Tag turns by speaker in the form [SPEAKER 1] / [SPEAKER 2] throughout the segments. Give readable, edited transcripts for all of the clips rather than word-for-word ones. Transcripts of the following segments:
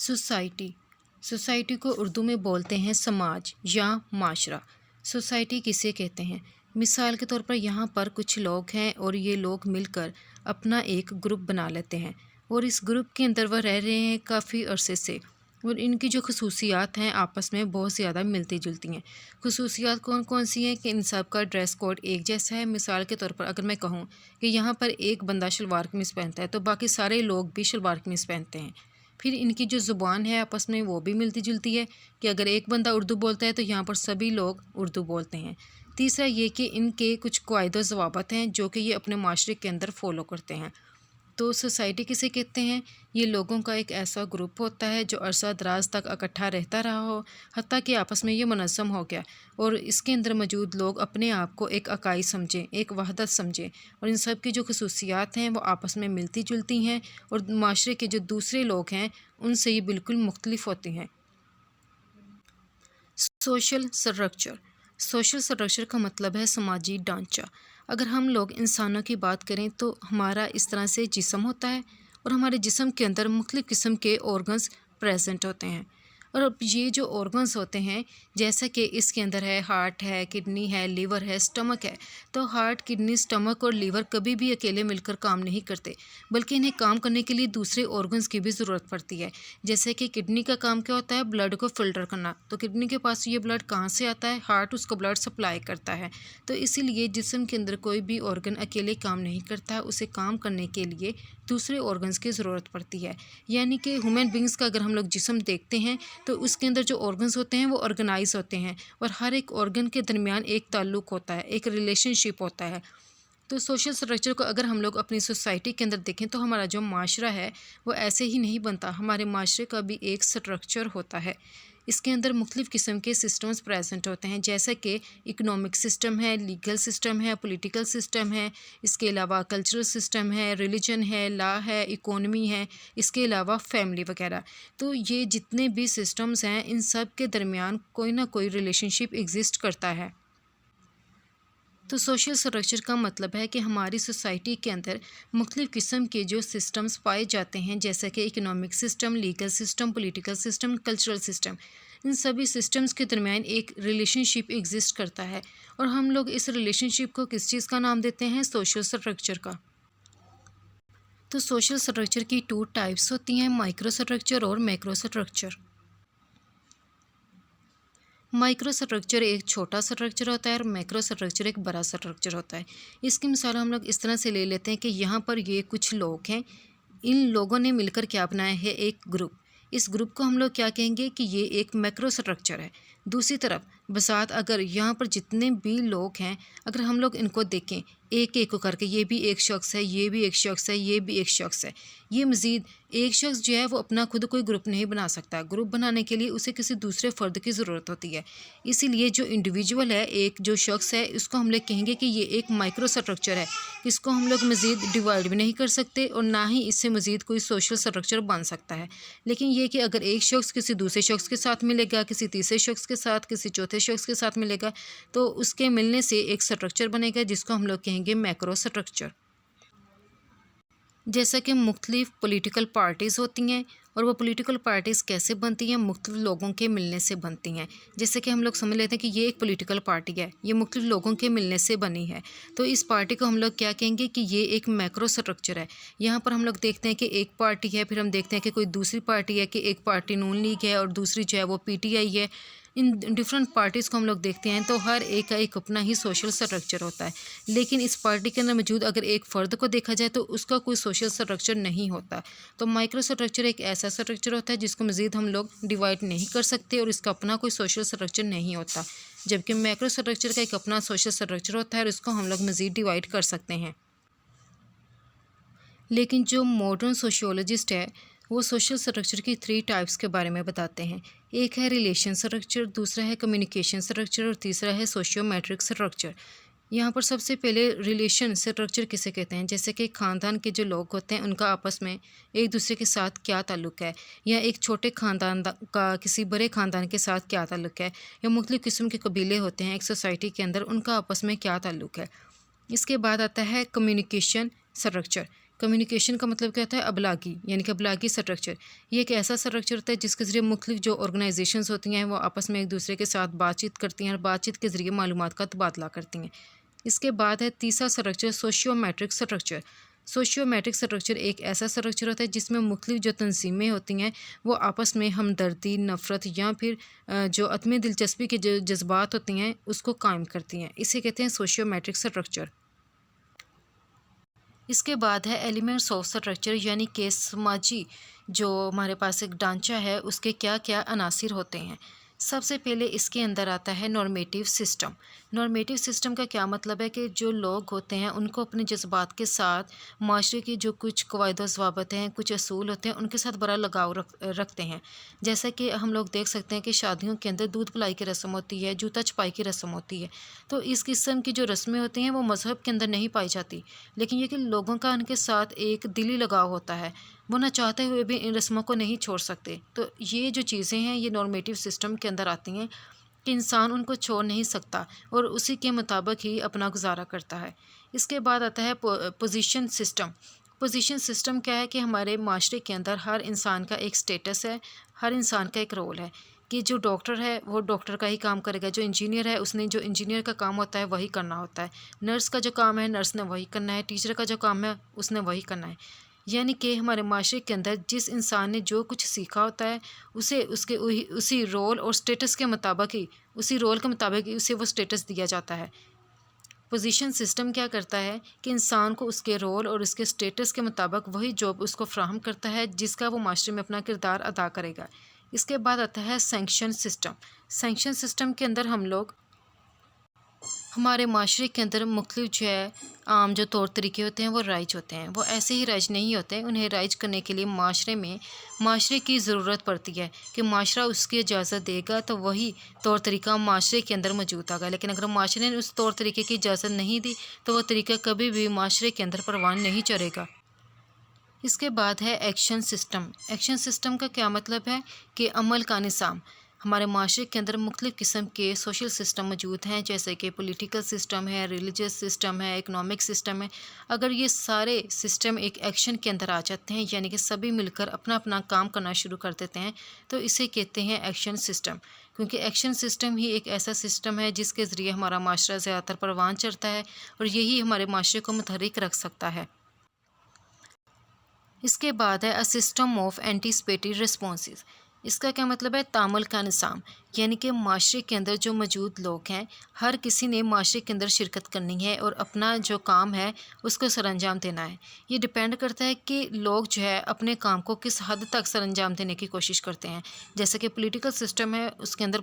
[SPEAKER 1] Society society को उर्दू में बोलते हैं समाज या माशरा। सोसाइटी किसे कहते हैं? मिसाल के तौर पर यहाँ पर कुछ लोग हैं और ये लोग मिलकर अपना एक ग्रुप बना लेते हैं और इस ग्रुप के अंदर वह रह रहे हैं काफ़ी अरसे से, और इनकी जो खसूसियात हैं आपस में बहुत ज़्यादा मिलती जुलती हैं। खसूसियात कौन कौन सी हैं कि इन सब का ड्रेस कोड एक जैसा है। मिसाल के तौर पर अगर मैं कहूँ कि यहाँ पर एक बंदा शलवार कमीज़ पहनता है तो बाकी सारे लोग भी शलवार कमीज़ पहनते हैं। फिर इनकी जो ज़ुबान है आपस में वो भी मिलती जुलती है कि अगर एक बंदा उर्दू बोलता है तो यहाँ पर सभी लोग उर्दू बोलते हैं। तीसरा ये कि इनके कुछ क़वाइद व ज़वाबित हैं जो कि ये अपने माशरे के अंदर फ़ॉलो करते हैं। तो सोसाइटी किसे कहते हैं? ये लोगों का एक ऐसा ग्रुप होता है जो अरसा दराज तक इकट्ठा रहता रहा हो, हत्ता कि आपस में ये मुनज़्ज़म हो गया और इसके अंदर मौजूद लोग अपने आप को एक इकाई समझें, एक वहदत समझें, और इन सब की जो खसूसियात हैं वो आपस में मिलती जुलती हैं और माशरे के जो दूसरे लोग हैं उनसे ये बिल्कुल मुख्तलिफ होती हैं। सोशल स्ट्रक्चर सोशल स्ट्रक्चर का मतलब है समाजी ढांचा। अगर हम लोग इंसानों की बात करें तो हमारा इस तरह से जिस्म होता है और हमारे जिस्म के अंदर मुख्तलिफ़ किस्म के ऑर्गन्स प्रेजेंट होते हैं। और अब ये जो ऑर्गन्स होते हैं, जैसा कि इसके अंदर है हार्ट है, किडनी है, लीवर है, स्टमक है, तो हार्ट, किडनी, स्टमक और लीवर कभी भी अकेले मिलकर काम नहीं करते, बल्कि इन्हें काम करने के लिए दूसरे ऑर्गन्स की भी ज़रूरत पड़ती है। जैसे कि किडनी का काम क्या होता है? ब्लड को फ़िल्टर करना, तो किडनी के पास ये ब्लड कहाँ से आता है? हार्ट उसको ब्लड सप्लाई करता है। तो इसीलिए जिस्म के अंदर कोई भी ऑर्गन अकेले काम नहीं करता, उसे काम करने के लिए दूसरे ऑर्गन्स की ज़रूरत पड़ती है। यानी कि ह्यूमन बींग्स का अगर हम लोग जिस्म देखते हैं तो उसके अंदर जो ऑर्गन्स होते हैं वो ऑर्गेनाइज होते हैं और हर एक ऑर्गन के दरमियान एक ताल्लुक़ होता है, एक रिलेशनशिप होता है। तो सोशल स्ट्रक्चर को अगर हम लोग अपनी सोसाइटी के अंदर देखें तो हमारा जो माशरा है वो ऐसे ही नहीं बनता, हमारे माशरे का भी एक स्ट्रक्चर होता है। इसके अंदर मुख्तलिफ़ किस्म के सिस्टम्स प्रेजेंट होते हैं, जैसे कि इकोनॉमिक सिस्टम है, लीगल सिस्टम है, पॉलिटिकल सिस्टम है, इसके अलावा कल्चरल सिस्टम है, रिलीजन है, लॉ है, इकोनॉमी है, इसके अलावा फैमिली वगैरह। तो ये जितने भी सिस्टम्स हैं इन सब के दरमियान कोई ना कोई रिलेशनशिप एग्जिस्ट करता है। तो सोशल स्ट्रक्चर का मतलब है कि हमारी सोसाइटी के अंदर मुख्तलिफ़ किस्म के जो सिस्टम्स पाए जाते हैं, जैसे कि economic system, legal system, political system, cultural system, इन सभी सिस्टम्स के दरमियान एक रिलेशनशिप एग्जिस्ट करता है और हम लोग इस रिलेशनशिप को किस चीज़ का नाम देते हैं? सोशल स्ट्रक्चर का। तो सोशल स्ट्रक्चर की 2 टाइप्स होती हैं, माइक्रो स्ट्रक्चर और मैक्रो स्ट्रक्चर। माइक्रो स्ट्रक्चर एक छोटा स्ट्रक्चर होता है और मैक्रो स्ट्रक्चर एक बड़ा स्ट्रक्चर होता है। इसकी मिसाल हम लोग इस तरह से ले लेते हैं कि यहाँ पर ये कुछ लोग हैं, इन लोगों ने मिलकर क्या बनाया है? एक ग्रुप। इस ग्रुप को हम लोग क्या कहेंगे कि ये एक मैक्रो स्ट्रक्चर है। दूसरी तरफ बसात अगर यहाँ पर जितने भी लोग हैं, अगर हम लोग इनको देखें एक एक को करके, ये भी एक शख्स है, ये भी एक शख्स है, ये भी एक शख्स है, ये मज़ीद एक शख्स जो है वो अपना खुद कोई ग्रुप नहीं बना सकता। ग्रुप बनाने के लिए उसे किसी दूसरे फ़र्द की ज़रूरत होती है। इसीलिए जो इंडिविजुअल है, एक जो शख्स है, इसको हम लोग कहेंगे कि ये एक माइक्रो स्ट्रक्चर है। इसको हम लोग मज़ीद डिवाइड भी नहीं कर सकते और ना ही इससे मज़ीद कोई सोशल स्ट्रक्चर बन सकता है। लेकिन ये कि अगर एक शख्स किसी दूसरे शख्स के साथ मिलेगा, किसी तीसरे शख्स के साथ, किसी चौथे शख्स के साथ मिलेगा, तो उसके मिलने से एक स्ट्रक्चर बनेगा जिसको हम लोग कहेंगे मैक्रो स्ट्रक्चर। जैसा कि मुख्तलिफ़ पॉलिटिकल पार्टीज़ होती हैं और वो पॉलिटिकल पार्टीज़ कैसे बनती हैं? मुख्तलिफ़ लोगों के मिलने से बनती हैं। जैसे कि हम लोग समझ लेते हैं कि ये एक पॉलिटिकल पार्टी है, ये मुख्तलिफ़ लोगों के मिलने से बनी है, तो इस पार्टी को हम लोग क्या कहेंगे कि ये एक मैक्रो स्ट्रक्चर है। यहाँ पर हम लोग देखते हैं कि एक पार्टी है, फिर हम देखते हैं कि कोई दूसरी पार्टी है, कि एक पार्टी नून लीग है और दूसरी जो है वो पीटीआई है। इन डिफरेंट पार्टीज़ को हम लोग देखते हैं तो हर एक का एक अपना ही सोशल स्ट्रक्चर होता है, लेकिन इस पार्टी के अंदर मौजूद अगर एक फ़र्द को देखा जाए तो उसका कोई सोशल स्ट्रक्चर नहीं होता। तो माइक्रो स्ट्रक्चर एक ऐसा स्ट्रक्चर होता है जिसको मज़ीद हम लोग डिवाइड नहीं कर सकते और इसका अपना कोई सोशल स्ट्रक्चर नहीं होता, जबकि मैक्रो स्ट्रक्चर का एक अपना सोशल स्ट्रक्चर होता है और इसको हम लोग मज़ीद डिवाइड कर सकते हैं। लेकिन जो मॉडर्न सोशियोलॉजिस्ट है वो सोशल स्ट्रक्चर की 3 टाइप्स के बारे में बताते हैं। एक है रिलेशन स्ट्रक्चर, दूसरा है कम्युनिकेशन स्ट्रक्चर और तीसरा है सोशियोमेट्रिक स्ट्रक्चर। यहाँ पर सबसे पहले रिलेशन स्ट्रक्चर किसे कहते हैं? जैसे कि ख़ानदान के जो लोग होते हैं उनका आपस में एक दूसरे के साथ क्या ताल्लुक़ है, या एक छोटे ख़ानदान का किसी बड़े ख़ानदान के साथ क्या ताल्लुक़ है, या मुख्तलिफ़ किस्म के कबीले होते हैं एक सोसाइटी के अंदर, उनका आपस में क्या ताल्लुक़ है। इसके बाद आता है कम्युनिकेशन स्ट्रक्चर। کمیونیکیشن کا مطلب کیا ہوتا ہے؟ ابلاغی، یعنی کہ ابلاغی سٹرکچر۔ یہ ایک ایسا سٹرکچر ہوتا ہے جس کے ذریعے مختلف جو آرگنائزیشنز ہوتی ہیں وہ آپس میں ایک دوسرے کے ساتھ بات چیت کرتی ہیں اور بات چیت کے ذریعے معلومات کا تبادلہ کرتی ہیں۔ اس کے بعد ہے تیسرا structure sociometric structure. Sociometric structure ایک ایسا سٹرکچر ہوتا ہے جس میں مختلف جو تنظیمیں ہوتی ہیں وہ آپس میں ہمدردی، نفرت یا پھر جو عدم دلچسپی کے جو جذبات ہوتی ہیں اس کو قائم کرتی ہیں۔ اسے کہتے ہیں سوشیو میٹرک سٹرکچر۔ اس کے بعد ہے ایلیمنٹس آف سٹرکچر، یعنی کہ سماجی جو ہمارے پاس ایک ڈھانچہ ہے اس کے کیا کیا عناصر ہوتے ہیں۔ سب سے پہلے اس کے اندر آتا ہے نارمیٹیو سسٹم۔ نارمیٹیو سسٹم کا کیا مطلب ہے کہ جو لوگ ہوتے ہیں ان کو اپنے جذبات کے ساتھ معاشرے کی جو کچھ قواعد و ضوابط ہیں، کچھ اصول ہوتے ہیں، ان کے ساتھ بڑا لگاؤ رکھتے ہیں۔ جیسا کہ ہم لوگ دیکھ سکتے ہیں کہ شادیوں کے اندر دودھ پلائی کی رسم ہوتی ہے، جوتا چھپائی کی رسم ہوتی ہے، تو اس قسم کی جو رسمیں ہوتی ہیں وہ مذہب کے اندر نہیں پائی جاتی، لیکن یہ کہ لوگوں کا ان کے ساتھ ایک دلی لگاؤ ہوتا ہے، وہ نہ چاہتے ہوئے بھی ان رسموں کو نہیں چھوڑ سکتے۔ تو یہ جو چیزیں ہیں یہ نارمیٹیو سسٹم کے اندر آتی ہیں کہ انسان ان کو چھوڑ نہیں سکتا اور اسی کے مطابق ہی اپنا گزارا کرتا ہے۔ اس کے بعد آتا ہے پوزیشن سسٹم۔ پوزیشن سسٹم کیا ہے کہ ہمارے معاشرے کے اندر ہر انسان کا ایک سٹیٹس ہے، ہر انسان کا ایک رول ہے کہ جو ڈاکٹر ہے وہ ڈاکٹر کا ہی کام کرے گا، جو انجینئر ہے اس نے جو انجینئر کا کام ہوتا ہے وہی کرنا ہوتا ہے، نرس کا جو کام ہے نرس نے وہی کرنا ہے، ٹیچر کا جو کام ہے اس نے وہی کرنا ہے۔ یعنی کہ ہمارے معاشرے کے اندر جس انسان نے جو کچھ سیکھا ہوتا ہے اسے اسی رول اور سٹیٹس کے مطابق ہی اسے وہ سٹیٹس دیا جاتا ہے۔ پوزیشن سسٹم کیا کرتا ہے کہ انسان کو اس کے رول اور اس کے سٹیٹس کے مطابق وہی جاب اس کو فراہم کرتا ہے جس کا وہ معاشرے میں اپنا کردار ادا کرے گا۔ اس کے بعد آتا ہے سینکشن سسٹم۔ سینکشن سسٹم کے اندر ہم لوگ ہمارے معاشرے کے اندر مختلف جو ہے عام جو طور طریقے ہوتے ہیں وہ رائج ہوتے ہیں، وہ ایسے ہی رائج نہیں ہوتے، انہیں رائج کرنے کے لیے معاشرے کی ضرورت پڑتی ہے کہ معاشرہ اس کی اجازت دے گا تو وہی طور طریقہ معاشرے کے اندر موجود ہوگا، لیکن اگر معاشرے نے اس طور طریقے کی اجازت نہیں دی تو وہ طریقہ کبھی بھی معاشرے کے اندر پروان نہیں چڑھے گا۔ اس کے بعد ہے ایکشن سسٹم۔ ایکشن سسٹم کا کیا مطلب ہے کہ عمل کا نظام۔ ہمارے معاشرے کے اندر مختلف قسم کے سوشل سسٹم موجود ہیں، جیسے کہ پولیٹیکل سسٹم ہے، ریلیجس سسٹم ہے، اکنامک سسٹم ہے۔ اگر یہ سارے سسٹم ایک ایکشن کے اندر آ جاتے ہیں، یعنی کہ سبھی مل کر اپنا اپنا کام کرنا شروع کر دیتے ہیں، تو اسے کہتے ہیں ایکشن سسٹم، کیونکہ ایکشن سسٹم ہی ایک ایسا سسٹم ہے جس کے ذریعے ہمارا معاشرہ زیادہ تر پروان چڑھتا ہے اور یہی ہمارے معاشرے کو متحرک رکھ سکتا ہے۔ اس کے بعد ہے سسٹم آف اینٹیسپیٹری ریسپانسز۔ اس کا کیا مطلب ہے؟ تعامل کا نظام، یعنی کہ معاشرے کے اندر جو موجود لوگ ہیں ہر کسی نے معاشرے کے اندر شرکت کرنی ہے اور اپنا جو کام ہے اس کو سر انجام دینا ہے۔ یہ ڈیپینڈ کرتا ہے کہ لوگ جو ہے اپنے کام کو کس حد تک سر انجام دینے کی کوشش کرتے ہیں۔ جیسے کہ پولیٹیکل سسٹم ہے، اس کے اندر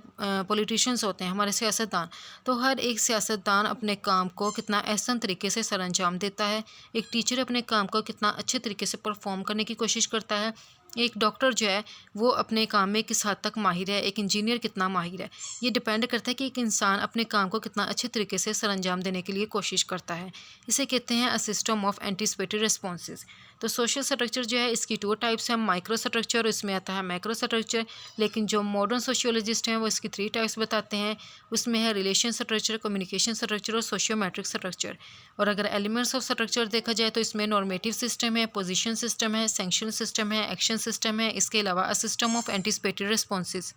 [SPEAKER 1] پولیٹیشینز ہوتے ہیں، ہمارے سیاستدان، تو ہر ایک سیاستدان اپنے کام کو کتنا احسن طریقے سے سر انجام دیتا ہے، ایک ٹیچر اپنے کام کو کتنا اچھے طریقے سے پرفارم کرنے کی کوشش کرتا ہے، ایک ڈاکٹر جو ہے وہ اپنے کام میں کس حد تک ماہر ہے، ایک انجینئر کتنا ماہر ہے۔ یہ ڈیپینڈ کرتا ہے کہ ایک انسان اپنے کام کو کتنا اچھے طریقے سے سر انجام دینے کے لیے کوشش کرتا ہے۔ اسے کہتے ہیں سسٹم آف اینٹیسپیٹری ریسپانسز۔ تو سوشل سٹرکچر جو ہے اس کی 2 ٹائپس ہیں، مائکرو سٹرکچر اور اس میں آتا ہے میکرو سٹرکچر، لیکن جو ماڈرن سوشیولوجسٹ ہیں وہ اس کی 3 ٹائپس بتاتے ہیں، اس میں ہے ریلیشن سٹرکچر، کمیونیکیشن سٹرکچر اور سوشیو میٹرک سٹرکچر۔ اور اگر ایلیمنٹس آف سٹرکچر دیکھا جائے تو اس میں نارمیٹیو سسٹم ہے، پوزیشن سسٹم ہے، سینکشن سسٹم ہے، ایکشن سسٹم ہے، اس کے علاوہ سسٹم آف اینٹیسپیٹری ریسپانسز۔